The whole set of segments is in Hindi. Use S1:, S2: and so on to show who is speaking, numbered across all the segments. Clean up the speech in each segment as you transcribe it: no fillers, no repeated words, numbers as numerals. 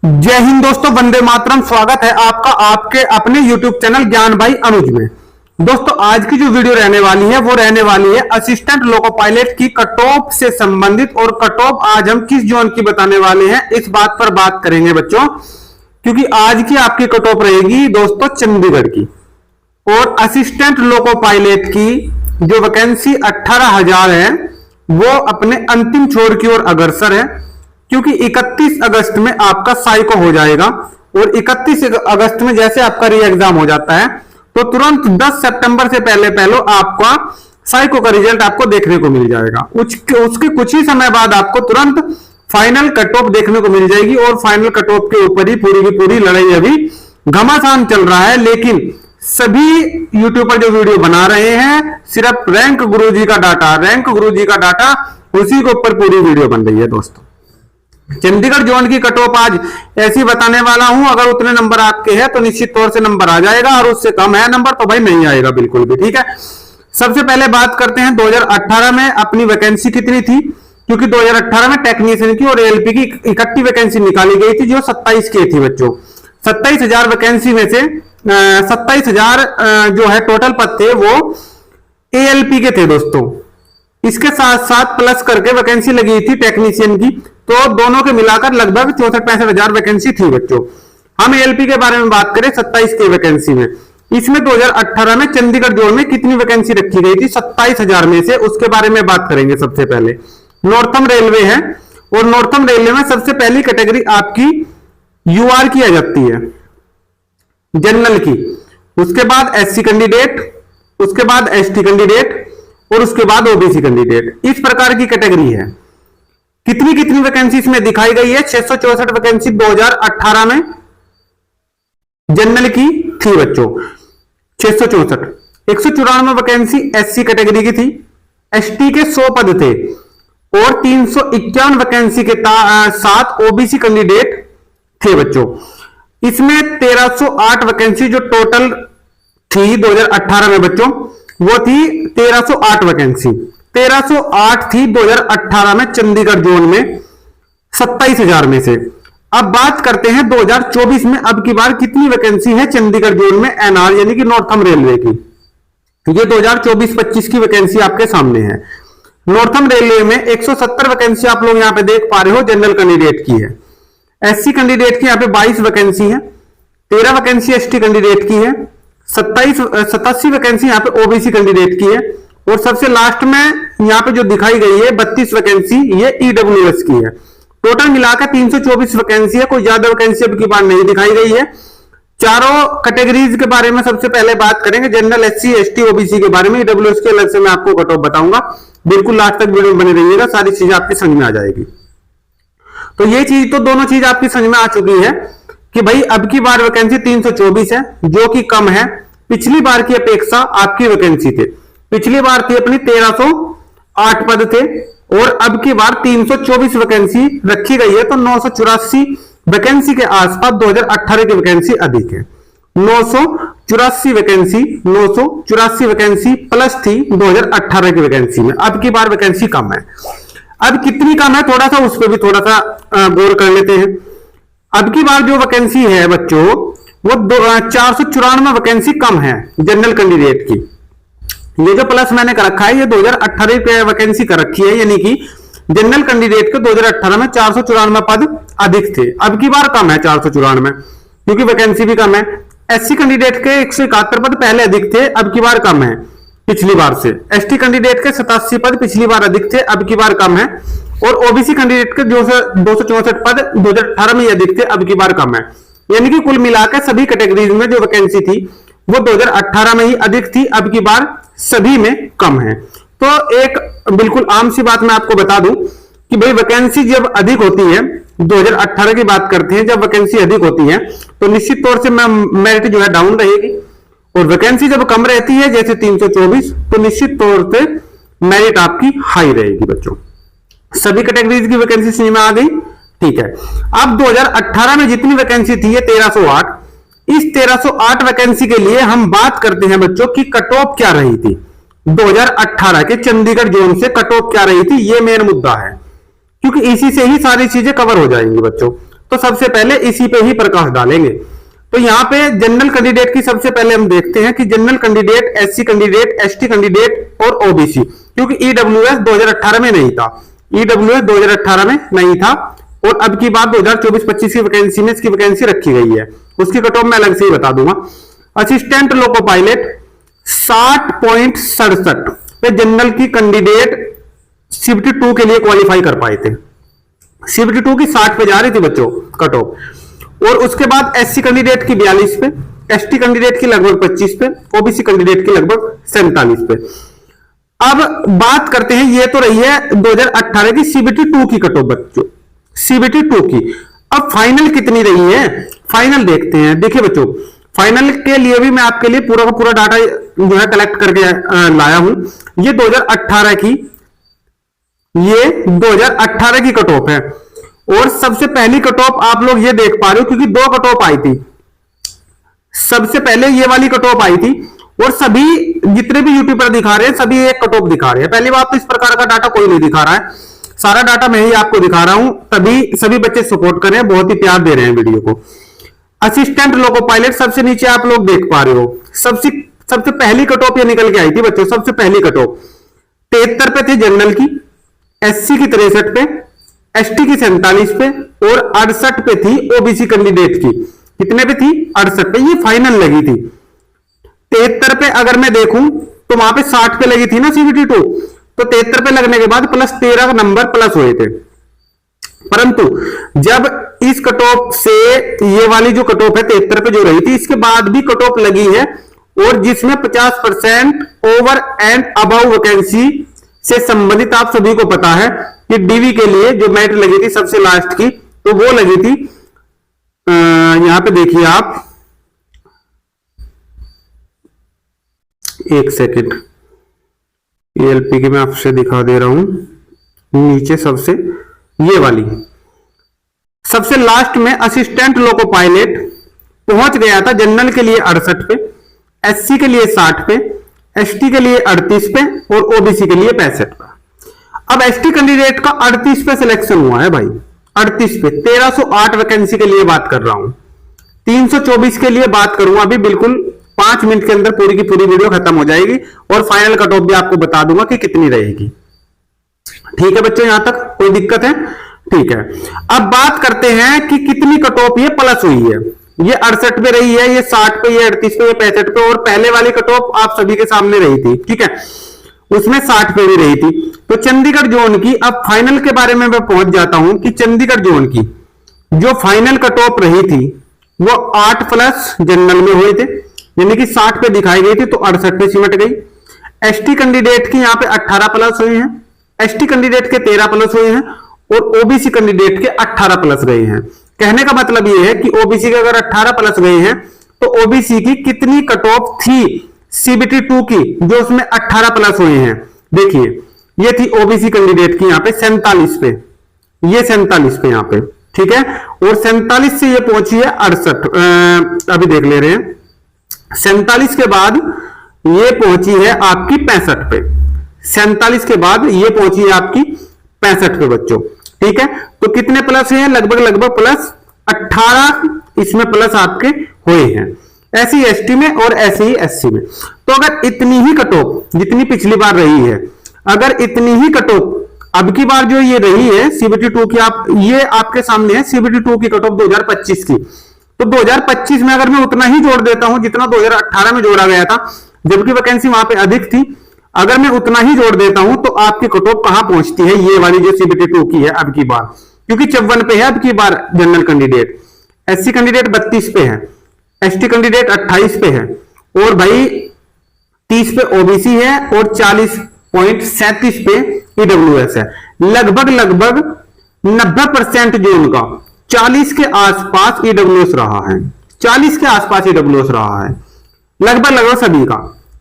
S1: जय हिंद दोस्तों, वंदे मातरम। स्वागत है आपका आपके अपने YouTube चैनल ज्ञान भाई अनुज में। दोस्तों, आज की जो वीडियो रहने वाली है वो रहने वाली है असिस्टेंट लोको पायलट की कट ऑफ से संबंधित। और कट ऑफ आज हम किस जोन की बताने वाले हैं इस बात पर बात करेंगे बच्चों, क्योंकि आज की आपकी कट ऑफ रहेगी दोस्तों चंडीगढ़ की। और असिस्टेंट लोको पायलट की जो वैकेंसी 18,000 है वो अपने अंतिम छोर की ओर अग्रसर है, क्योंकि 31 अगस्त में आपका साइको हो जाएगा। और 31 अगस्त में जैसे आपका री एग्जाम हो जाता है तो तुरंत 10 सितंबर से पहले आपका साइको का रिजल्ट आपको देखने को मिल जाएगा। उसके कुछ ही समय बाद आपको तुरंत फाइनल कट ऑफ देखने को मिल जाएगी। और फाइनल कट ऑफ के ऊपर ही पूरी की पूरी लड़ाई अभी घमासान चल रहा है। लेकिन सभी यूट्यूबर जो वीडियो बना रहे हैं सिर्फ रैंक गुरुजी का डाटा उसी के ऊपर पूरी वीडियो बन रही है। दोस्तों, चंडीगढ़ जोन की कट ऑफ आज ऐसी बताने वाला हूं। अगर उतने नंबर आपके हैं तो निश्चित तौर से नंबर आ जाएगा, और उससे कम है नंबर तो भाई नहीं आएगा बिल्कुल भी। ठीक है, सबसे पहले बात करते हैं 2018 में अपनी वैकेंसी कितनी थी, क्योंकि 2018 में टेक्नीशियन की और एएलपी की इकट्ठी वैकेंसी निकाली गई थी जो 27 की थी बच्चों। 27,000 वैकेंसी में से 27,000 जो है टोटल पद थे वो एएलपी के थे दोस्तों। इसके साथ साथ प्लस करके वैकेंसी लगी थी टेक्नीशियन की, तो दोनों के मिलाकर लगभग 64-65,000 वैकेंसी थी बच्चों। हम एएलपी के बारे में बात करें 27 की वैकेंसी में, इसमें 2018 में चंडीगढ़ जोन में कितनी वैकेंसी रखी गई थी 27,000 में से, उसके बारे में बात करेंगे। सबसे पहले नॉर्थम रेलवे है, और नॉर्थम रेलवे में सबसे पहली कैटेगरी आपकी यूआर की आ जाती है, जनरल की। उसके बाद एससी कैंडिडेट, उसके बाद एसटी कैंडिडेट, और उसके बाद ओबीसी कैंडिडेट। इस प्रकार की कैटेगरी है। कितनी कितनी वैकेंसी इसमें दिखाई गई है? 664 वैकेंसी 2018 में जनरल की थी बच्चों, 664। 194 वैकेंसी एससी कैटेगरी की थी, एसटी के 100 पद थे, और 351 वैकेंसी के साथ ओबीसी कैंडिडेट थे बच्चों। इसमें 1308 वैकेंसी जो टोटल थी 2018 में बच्चों, वो थी 1308 वैकेंसी। 1308 थी 2018 में चंडीगढ़ जोन में 27,000 में से। अब बात करते हैं 2024 में अब की बार कितनी वैकेंसी है चंडीगढ़ जोन में एनआर यानी कि नॉर्थम रेलवे की। ये 2024-25 की वैकेंसी आपके सामने है। नॉर्थम रेलवे में 170 वैकेंसी आप लोग यहां पे देख पा रहे हो जनरल कैंडिडेट की है। एससी कैंडिडेट की यहां पे 22 वैकेंसी है, 13 वैकेंसी एसटी कैंडिडेट की है, 87 वैकेंसी यहां पे ओबीसी कैंडिडेट की है, और सबसे लास्ट में यहां पे जो दिखाई गई है 32 वैकेंसी ये ईडब्ल्यूएस की है। टोटल मिलाकर 324 वैकेंसी है। कोई ज्यादा वैकेंसी अब की बार नहीं दिखाई गई है। चारों कैटेगरीज के बारे में सबसे पहले बात करेंगे, जनरल, एससी, एसटी, ओबीसी के बारे में। ईडब्ल्यूएस के अलग से मैं आपको कट ऑफ बताऊंगा, बिल्कुल लास्ट तक वीडियो में बने रहिएगा, सारी चीजें आपकी समझ में आ जाएगी। तो ये चीज तो दोनों चीज आपकी समझ में आ चुकी है कि भाई अब की बार वैकेंसी 324 है, जो कि कम है। पिछली बार की अपेक्षा आपकी वैकेंसी थे, पिछली बार थी अपनी 1308 पद थे, और अब की बार 324 वैकेंसी रखी गई है। तो 984 वैकेंसी के आसपास 2018 की वैकेंसी अधिक है। 984 वैकेंसी प्लस थी 2018 की वैकेंसी में। अब की बार वैकेंसी कम है। अब कितनी कम है थोड़ा सा उस पर भी थोड़ा सा गौर कर लेते हैं। अब की बार जो वैकेंसी है बच्चों वो 494 वैकेंसी कम है जनरल कैंडिडेट की। ये जो प्लस मैंने कर रखा है ये 2018 पे वैकेंसी कर रखी है, यानी कि जनरल कैंडिडेट के 2018 में 494 पद अधिक थे, अब की बार कम है 494 क्योंकि वैकेंसी भी कम है। एससी कैंडिडेट के 171 पद पहले अधिक थे, अब की बार कम है पिछली बार से। एसटी कैंडिडेट के 87 पद पिछली बार अधिक थे, अब की बार कम है। और ओबीसी कैंडिडेट के 264 पद 2018 में अधिक थे, अब की बार कम है। यानी कि कुल मिलाकर सभी कैटेगरीज में जो वैकेंसी थी वो 2018 में ही अधिक थी, अब की बार सभी में कम है। तो एक बिल्कुल आम सी बात मैं आपको बता दूं कि भाई वैकेंसी जब अधिक होती है, 2018 की बात करते हैं, जब वैकेंसी अधिक होती है तो निश्चित तौर से मेरिट जो है डाउन रहेगी। और वैकेंसी जब कम रहती है जैसे 324 तो निश्चित तौर से मेरिट आपकी हाई रहेगी बच्चों। सभी कैटेगरीज की वैकेंसी समझ में आ गई? ठीक है। अब 2018 में जितनी वैकेंसी थी ये 1308। इस 1308 वैकेंसी के लिए हम बात करते हैं बच्चों की कट ऑफ क्या रही थी 2018 के चंडीगढ़ जोन से। कट ऑफ क्या रही थी ये मेन मुद्दा है, क्योंकि इसी से ही सारी चीजें कवर हो जाएंगी बच्चों। तो सबसे पहले इसी पे ही प्रकाश डालेंगे। तो यहाँ पे जनरल कैंडिडेट की सबसे पहले हम देखते हैं कि general candidate, SC candidate, ST candidate और ओबीसी, क्योंकि ईडब्ल्यूएस 2018 में नहीं था, ईडब्ल्यूएस 2018 में नहीं था और अब की बात 2024-25 की वैकेंसी में इसकी वैकेंसी रखी गई है, उसकी कट ऑफ मैं अलग से ही बता दूंगा। असिस्टेंट लोको पायलट 60.67 पे जनरल की कैंडिडेट सीबीटी 2 के लिए क्वालिफाई कर पाए थे। सीबीटी 2 की 60 पे जा रही थी बच्चों कट ऑफ, और उसके बाद एससी कैंडिडेट की 42 पे, एसटी कैंडिडेट की लगभग 25 पे, ओबीसी कैंडिडेट की लगभग 47 पे। अब बात करते हैं, ये तो रही है 2018 की सीबीटी 2 की कट ऑफ बच्चों, सीबीटी 2 की। अब फाइनल कितनी रही है, फाइनल देखते हैं। देखिए बच्चों, फाइनल के लिए भी मैं आपके लिए पूरा का पूरा डाटा जो है कलेक्ट करके लाया हूं। ये 2018 की, ये 2018 की कट ऑफ है और सबसे पहली कट ऑफ आप लोग ये देख पा रहे हो, क्योंकि 2 कट ऑफ आई थी। सबसे पहले ये वाली कट ऑफ आई थी और सभी जितने भी यूट्यूब पर दिखा रहे हैं सभी एक कट ऑफ दिखा रहे हैं। पहली बात तो इस प्रकार का डाटा कोई नहीं दिखा रहा है, सारा डाटा मैं ही आपको दिखा रहा हूं, तभी सभी बच्चे सपोर्ट कर रहे हैं, बहुत ही प्यार दे रहे हैं वीडियो को। असिस्टेंट लोको पायलट सबसे नीचे आप लोग देख पा रहे हो, सबसे पहली कट ऑफ ये निकल के आई थी बच्चों। सबसे पहली कट ऑफ 73 पे थी जनरल की, एससी की 63 पे, एसटी की 47 पे और 68 पे थी ओबीसी कैंडिडेट की। कितने पे थी? 68 पे। ये फाइनल लगी थी। 73 पे अगर मैं देखूं तो वहां पे 60 पे लगी थी ना सीबीटी 2, तो 73 पे लगने के बाद प्लस 13 नंबर प्लस हुए थे। परंतु जब इस कट ऑफ से ये वाली जो कट ऑफ है 73 पे जो रही थी, इसके बाद भी कट ऑफ लगी है और जिसमें 50% ओवर एंड अबव वैकेंसी से संबंधित आप सभी को पता है कि डीवी के लिए जो मेरिट लगी थी सबसे लास्ट की, तो वो लगी थी यहां पे देखिए आप, एक सेकेंड, एएलपी की मैं आपसे दिखा दे रहा हूं, नीचे सबसे ये वाली सबसे लास्ट में असिस्टेंट लोको पायलट पहुंच गया था जनरल के लिए 68 पे, एससी के लिए 60 पे, एसटी के लिए 38 पे और ओबीसी के लिए 65 पे। अब एसटी कैंडिडेट का 38 पे सिलेक्शन हुआ है भाई, 38 पे। 1308 वैकेंसी के लिए बात कर रहा हूं, 324 के लिए बात करूंगा अभी, बिल्कुल 5 मिनट के अंदर पूरी की पूरी वीडियो खत्म हो जाएगी और फाइनल कट ऑफ भी आपको बता दूंगा कि कितनी रहेगी। ठीक है बच्चों, यहां तक कोई दिक्कत है? ठीक है। अब बात करते हैं कि कितनी कट ऑफ ये प्लस हुई है। ये 68 पे रही है, ये 60 पे, ये 38 पे, ये 65 पे, और पहले वाली कट ऑफ आप सभी के सामने रही थी, ठीक है, उसमें 60 पे भी रही थी। तो चंडीगढ़ जोन की, अब फाइनल के बारे में मैं पहुंच जाता हूं कि चंडीगढ़ जोन की जो फाइनल कट ऑफ रही थी वो 8 प्लस जनरल में हुए थे, यानी कि 60 पे दिखाई गई थी तो 68 पे सिमट गई। एसटी कैंडिडेट की यहाँ पे 18 प्लस हुए हैं, एसटी कैंडिडेट के 13 प्लस हुए हैं और ओबीसी कैंडिडेट के 18 प्लस गए हैं। कहने का मतलब यह है कि ओबीसी के अगर 18 प्लस गए हैं तो ओबीसी की कितनी कट ऑफ थी सीबीटी 2 की जो उसमें 18 प्लस हुए हैं। देखिए ये थी ओबीसी कैंडिडेट की यहाँ पे 47 पे, ये 47 पे यहाँ पे, ठीक है, और 47 से ये पहुंची है 68, अभी देख ले रहे हैं। 47 के बाद ये पहुंची है आपकी 65 पे, 47 के बाद ये पहुंची है आपकी 65 पे बच्चों, ठीक है। तो कितने प्लस हुए हैं? लगभग प्लस 18 इसमें प्लस आपके हुए हैं, ऐसे ही एसटी में और ऐसे ही एससी में। तो अगर इतनी ही कट ऑफ जितनी पिछली बार रही है, अगर इतनी ही कट ऑफ अब की बार जो ये रही है सीबीटी 2 की, आप ये आपके सामने है सीबीटी 2 की कट ऑफ 2025 की, तो 2025 में अगर मैं उतना ही जोड़ देता हूं जितना 2018 में जोड़ा गया था, जबकि वैकेंसी वहां पे अधिक थी, अगर मैं उतना ही जोड़ देता हूं तो आपकी कट ऑफ कहां पहुंचती है? ये वाली जो सीबीटी 2 की है अब की बार, क्योंकि 54 पे है अब की बार जनरल कैंडिडेट, एससी कैंडिडेट 32 पे है, एसटी कैंडिडेट 28 पे है और भाई 30 पे ओबीसी है और 40.37 पे ईडब्ल्यूएस है। लगभग 90% जोन का 40 के आसपास ईडब्ल्यूएस रहा है, 40 के आसपास ईडब्ल्यूएस रहा है लगभग सभी का,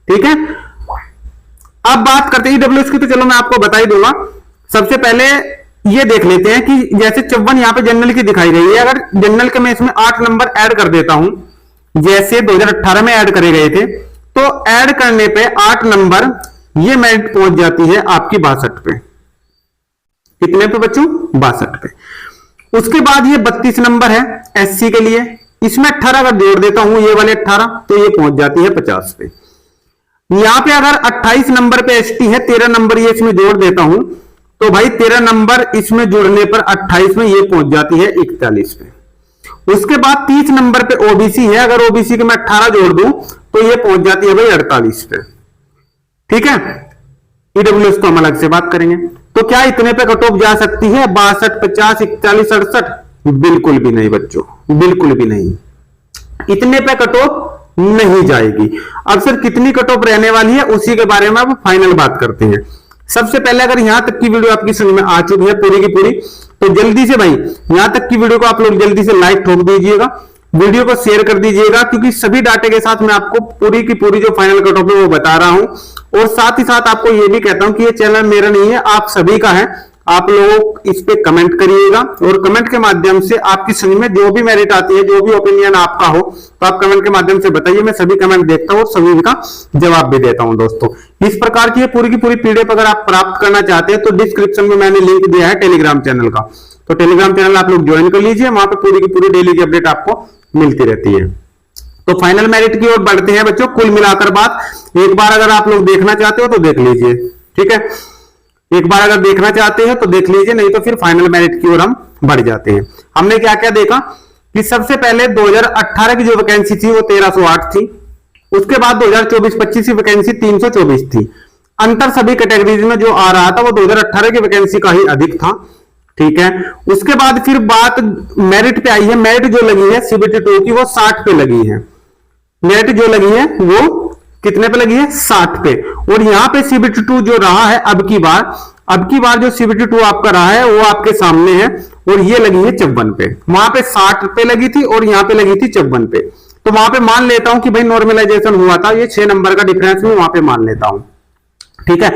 S1: ठीक है। अब बात करते हैं ईडब्ल्यूएस की, तो चलो मैं आपको बता ही दूंगा। सबसे पहले ये देख लेते हैं कि जैसे 54 यहां पे जनरल की दिखाई गई है, अगर जनरल के मैं इसमें 8 नंबर ऐड कर देता हूं जैसे 2018 में ऐड करे गए थे, तो ऐड करने पे 8 नंबर ये मेरिट पहुंच जाती है आपकी 62 पे। कितने पे बच्चों? 62 पे। उसके बाद ये 32 नंबर है एससी के लिए, इसमें 18 अगर जोड़ देता हूं, ये वाले 18, तो ये पहुंच जाती है 50 पे। यहां पे अगर 28 नंबर पे एसटी है, 13 नंबर ये इसमें जोड़ देता हूं, तो भाई 13 नंबर इसमें जुड़ने पर 28 में ये पहुंच जाती है 41 पे। उसके बाद 30 नंबर पे ओबीसी है, अगर ओबीसी के मैं 18 जोड़ दूं तो ये पहुंच जाती है भाई 48 पे। ठीक है, ईडब्ल्यूएस तो हम अलग से बात करेंगे। तो क्या इतने पे कट ऑफ जा सकती है 62, 50, 41, 68? बिल्कुल भी नहीं बच्चों, बिल्कुल भी नहीं, इतने पे कट ऑफ नहीं जाएगी। अब सर कितनी कट ऑफ रहने वाली है उसी के बारे में अब फाइनल बात करते हैं। सबसे पहले अगर यहां तक की वीडियो आपकी समझ में आ चुकी है पूरी की पूरी, तो जल्दी से भाई यहां तक की वीडियो को आप लोग जल्दी से लाइक ठोक दीजिएगा, वीडियो को शेयर कर दीजिएगा, क्योंकि सभी डाटे के साथ मैं आपको पूरी की पूरी जो फाइनल कट ऑफ है वो बता रहा हूं। और साथ ही साथ आपको ये भी कहता हूं कि ये चैनल मेरा नहीं है, आप सभी का है। आप लोग इस पे कमेंट करिएगा और कमेंट के माध्यम से आपकी समझ में जो भी मेरिट आती है, जो भी ओपिनियन आपका हो, तो आप कमेंट के माध्यम से बताइए। मैं सभी कमेंट देखता हूं और सभी का जवाब भी देता हूं दोस्तों। इस प्रकार की पूरी की पूरी पीडीएफ अगर आप प्राप्त करना चाहते हैं तो डिस्क्रिप्शन में मैंने लिंक दिया है टेलीग्राम चैनल का, तो टेलीग्राम चैनल आप लोग ज्वाइन कर लीजिए, वहां पर पूरी की पूरी डेली की अपडेट आपको मिलती रहती है। तो फाइनल मेरिट की ओर बढ़ते हैं बच्चों। कुल मिलाकर बात एक बार अगर आप लोग देखना चाहते हो तो देख लीजिए, ठीक है, एक बार अगर देखना चाहते हैं तो देख लीजिए, नहीं तो फिर फाइनल मेरिट की ओर हम बढ़ जाते हैं। हमने क्या क्या देखा कि सबसे पहले 2018 की जो वैकेंसी थी वो 1308 थी, उसके बाद 2024-25 की वैकेंसी 324 थी। अंतर सभी कैटेगरीज में जो आ रहा था वो 2018 की वैकेंसी का ही अधिक था, ठीक है। उसके बाद फिर बात मेरिट पे आई है। मेरिट जो लगी है सीबीटी 2 की वो 60 पे लगी है, मेरिट जो लगी है वो कितने पे लगी है 60 पे। और यहां पे सीबीटी 2 जो रहा है अब की बार जो सीबीटी 2 आपका रहा है वो आपके सामने है, और ये लगी है 54 पे। वहां पे 60 पे लगी थी और यहां पे लगी थी 54 पे। तो वहां पे मान लेता हूं कि भाई नॉर्मलाइजेशन हुआ था, ये 6 नंबर का डिफरेंस में वहां पे मान लेता हूं, ठीक है।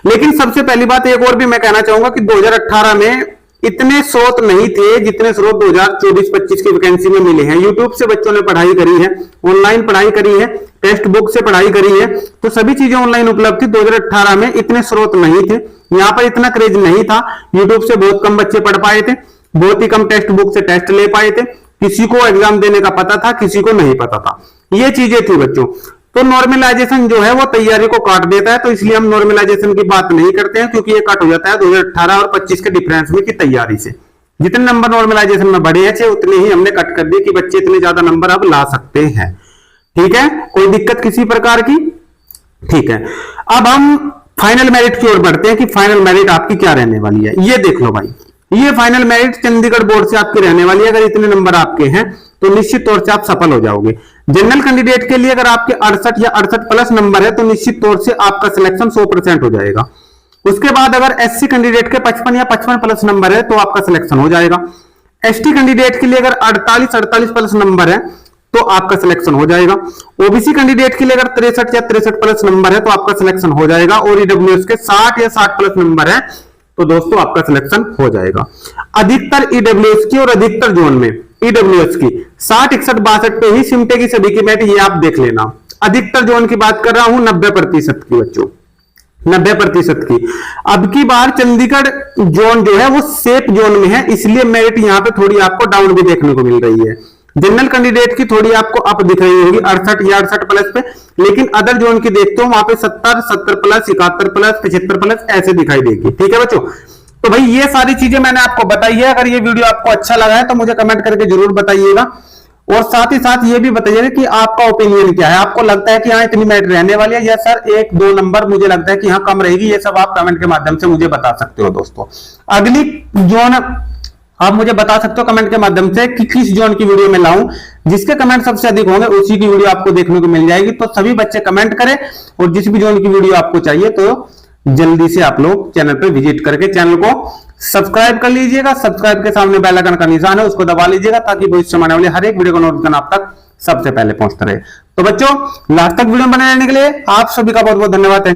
S1: लेकिन सबसे पहली बात एक और भी मैं कहना चाहूंगा कि 2018 में इतने स्रोत नहीं थे जितने स्रोत 2024-25 की वैकेंसी में मिले हैं। यूट्यूब से बच्चों ने पढ़ाई करी है, ऑनलाइन पढ़ाई करी है, टेक्स्ट बुक से पढ़ाई करी है, तो सभी चीजें ऑनलाइन उपलब्ध थी। 2018 में इतने स्रोत नहीं थे, यहां पर इतना क्रेज नहीं था। यूट्यूब से बहुत कम बच्चे पढ़ पाए थे, बहुत ही कम टेक्स्ट बुक से टेस्ट ले पाए थे, किसी को एग्जाम देने का पता था, किसी को नहीं पता था, ये चीजें थी बच्चों। तो नॉर्मलाइजेशन जो है वो तैयारी को काट देता है, तो इसलिए हम नॉर्मलाइजेशन की बात नहीं करते हैं, क्योंकि ये कट हो जाता है 2018 और 25 के डिफरेंस में की तैयारी से। जितने नंबर नॉर्मलाइजेशन में बढ़े हैं उतने ही हमने कट कर दिए कि बच्चे इतने ज्यादा नंबर अब ला सकते हैं, ठीक है, कोई दिक्कत किसी प्रकार की, ठीक है। अब हम फाइनल मेरिट की ओर बढ़ते हैं कि फाइनल मेरिट आपकी क्या रहने वाली है। ये देख लो भाई, ये फाइनल मेरिट चंडीगढ़ बोर्ड से आपकी रहने वाली है। अगर इतने नंबर आपके हैं तो निश्चित तौर से आप सफल हो जाओगे। जनरल कैंडिडेट के लिए अगर आपके 68 या 68 प्लस नंबर है तो निश्चित तौर से आपका सिलेक्शन 100% हो जाएगा। उसके बाद अगर एससी कैंडिडेट के 55 या 55 प्लस नंबर है तो आपका सिलेक्शन हो जाएगा। एसटी कैंडिडेट के लिए अगर 48 प्लस नंबर है तो आपका सिलेक्शन हो जाएगा। ओबीसी कैंडिडेट के लिए अगर 63 या 63 प्लस नंबर है तो आपका सिलेक्शन हो जाएगा। और ईडब्ल्यूएस के 60 या 60 प्लस नंबर है तो दोस्तों आपका सिलेक्शन हो जाएगा। अधिकतर ईडब्ल्यूएस की और अधिकतर जोन में ईडब्ल्यूएस की 60, 61, 62 पे ही सिमटे की सभी की मेरिट, ये आप देख लेना। अधिकतर जोन की बात कर रहा हूं 90% की बच्चों, 90% की। अब की बार चंडीगढ़ जोन जो है वो सेफ जोन में है, इसलिए मेरिट यहां पे थोड़ी आपको डाउन भी देखने को मिल रही है। जनरल कैंडिडेट की थोड़ी आपको अप दिख रही होगी 68 या 68 प्लस पे, लेकिन अदर जोन की देखते हो वहां पे 70, 70 प्लस, 71 प्लस, 75 प्लस ऐसे दिखाई देगी, ठीक है बच्चों। तो भाई ये सारी चीजें मैंने आपको बताई है। अगर ये वीडियो आपको अच्छा लगा है तो मुझे कमेंट करके जरूर बताइएगा, और साथ ही साथ ये भी बताइएगा कि आपका ओपिनियन क्या है। आपको लगता है कि हाँ इतनी मेरिट रहने वाली है, या सर 1-2 नंबर मुझे लगता है कि हाँ कम रहेगी, ये सब आप कमेंट के माध्यम से मुझे बता सकते हो दोस्तों। अगली जोन आप मुझे बता सकते हो कमेंट के माध्यम से कि किस जोन की वीडियो में लाऊं। जिसके कमेंट सबसे अधिक होंगे उसी की वीडियो आपको देखने को मिल जाएगी। तो सभी बच्चे कमेंट करें, और जिस भी जोन की वीडियो आपको चाहिए तो जल्दी से आप लोग चैनल पर विजिट करके चैनल को सब्सक्राइब कर लीजिएगा। सब्सक्राइब के सामने बेल आइकन का निशान है, उसको दबा लीजिएगा ताकि भविष्य में आने वाली हर एक वीडियो का नोटिफिकेशन आप तक सबसे पहले पहुंचता रहे। तो बच्चों लास्ट तक वीडियो बने रहने के लिए आप सभी का बहुत बहुत धन्यवाद है।